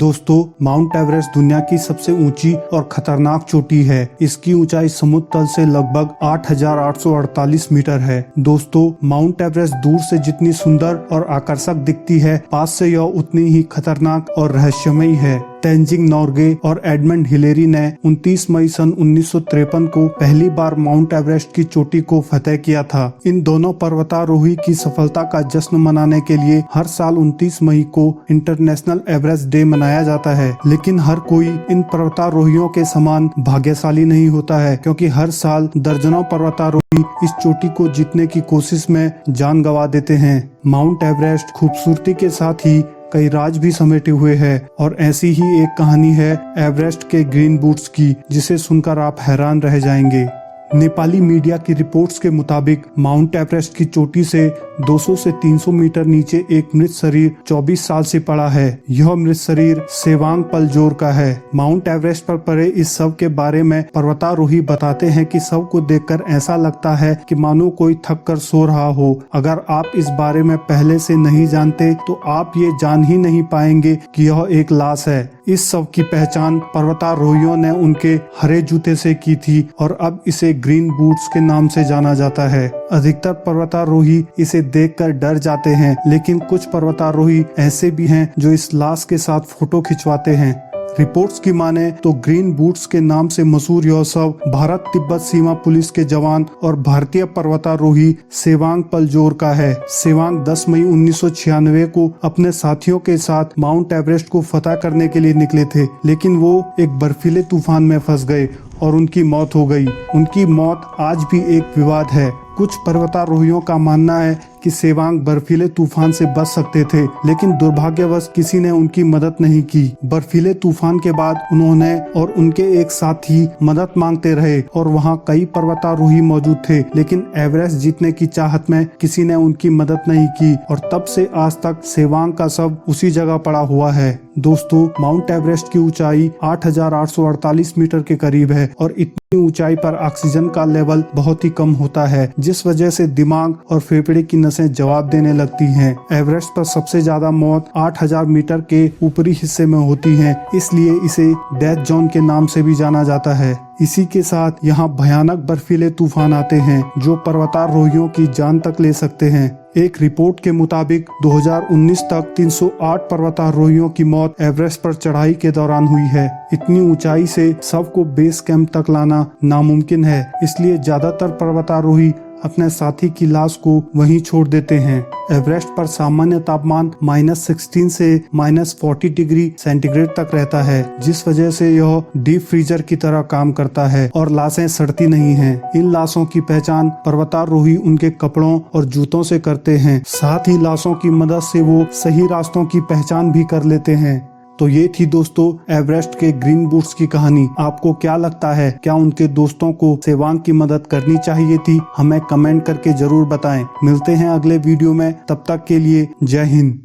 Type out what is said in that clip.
दोस्तों, mount Everest दुनिया की सबसे ऊंची और खतरनाक चोटी है। इसकी ऊंचाई समुद्र तल से लगभग 8,848 मीटर है। दोस्तों, माउंट एवरेस्ट दूर से जितनी सुंदर और आकर्षक दिखती है, पास से यह उतनी ही खतरनाक और रहस्यमयी है। तेंजिंग नोर्गे और एडमंड हिलेरी ने 29 मई सन 1953 को पहली बार माउंट एवरेस्ट की चोटी को फतह किया था। इन दोनों पर्वतारोही की सफलता का जश्न मनाने के लिए हर साल 29 मई को इंटरनेशनल एवरेस्ट डे मनाया जाता है। लेकिन हर कोई इन पर्वतारोहियों के समान भाग्यशाली नहीं होता है, क्योंकि हर साल दर्जनों पर्वतारोही इस चोटी को जीतने की कोशिश में जान गंवा देते हैं। माउंट एवरेस्ट खूबसूरती के साथ ही कई राज भी समेटे हुए है, और ऐसी ही एक कहानी है एवरेस्ट के ग्रीन बूट्स की, जिसे सुनकर आप हैरान रह जाएंगे। नेपाली मीडिया की रिपोर्ट्स के मुताबिक माउंट एवरेस्ट की चोटी से 200 से 300 मीटर नीचे एक मृत शरीर 24 साल से पड़ा है। यह मृत शरीर सेवांग पलजोर का है। माउंट एवरेस्ट पर पड़े इस शव के बारे में पर्वतारोही बताते हैं कि शव को देखकर ऐसा लगता है कि मानो कोई थक कर सो रहा हो। अगर आप इस बारे में पहले से नहीं जानते तो आप ये जान ही नहीं पाएंगे कि यह एक लाश है। इस शव की पहचान पर्वतारोहियों ने उनके हरे जूते से की थी, और अब इसे ग्रीन बूट्स के नाम से जाना जाता है। अधिकतर पर्वतारोही इसे देखकर डर जाते हैं, लेकिन कुछ पर्वतारोही ऐसे भी हैं जो इस लाश के साथ फोटो खिंचवाते हैं। रिपोर्ट्स की माने तो ग्रीन बूट्स के नाम से मशहूर यह शव भारत तिब्बत सीमा पुलिस के जवान और भारतीय पर्वतारोही सेवांग पलजोर का है। सेवांग 10 मई 1996 को अपने साथियों के साथ माउंट एवरेस्ट को फतह करने के लिए निकले थे, लेकिन वो एक बर्फीले तूफान में फंस गए और उनकी मौत हो गई। उनकी मौत आज भी एक विवाद है। कुछ पर्वतारोहियों का मानना है कि सेवांग बर्फीले तूफान से बच सकते थे, लेकिन दुर्भाग्यवश किसी ने उनकी मदद नहीं की। बर्फीले तूफान के बाद उन्होंने और उनके एक साथी मदद मांगते रहे, और वहां कई पर्वतारोही मौजूद थे, लेकिन एवरेस्ट जीतने की चाहत में किसी ने उनकी मदद नहीं की, और तब से आज तक सेवांग का शव उसी जगह पड़ा हुआ है। दोस्तों, माउंट एवरेस्ट की ऊंचाई 8,848 मीटर के करीब है, और इतनी ऊंचाई पर ऑक्सीजन का लेवल बहुत ही कम होता है, जिस वजह से दिमाग और फेफड़े की नसें जवाब देने लगती हैं। एवरेस्ट पर सबसे ज्यादा मौत 8,000 मीटर के ऊपरी हिस्से में होती हैं, इसलिए इसे डेथ जोन के नाम से भी जाना जाता है। इसी के साथ यहाँ भयानक बर्फीले तूफान आते हैं, जो पर्वतारोहियों की जान तक ले सकते हैं। एक रिपोर्ट के मुताबिक 2019 तक 308 पर्वतारोहियों की मौत एवरेस्ट पर चढ़ाई के दौरान हुई है। इतनी ऊंचाई से सबको बेस कैंप तक लाना नामुमकिन है, इसलिए ज्यादातर पर्वतारोही अपने साथी की लाश को वहीं छोड़ देते हैं। एवरेस्ट पर सामान्य तापमान -16 से -40 डिग्री सेंटीग्रेड तक रहता है, जिस वजह से यह डीप फ्रीजर की तरह काम करता है और लाशें सड़ती नहीं हैं। इन लाशों की पहचान पर्वतारोही उनके कपड़ों और जूतों से करते हैं। साथ ही लाशों की मदद से वो सही रास्तों की पहचान भी कर लेते हैं। तो ये थी दोस्तों एवरेस्ट के ग्रीन बूट्स की कहानी। आपको क्या लगता है, क्या उनके दोस्तों को सेवांग की मदद करनी चाहिए थी? हमें कमेंट करके जरूर बताएं। मिलते हैं अगले वीडियो में, तब तक के लिए जय हिंद।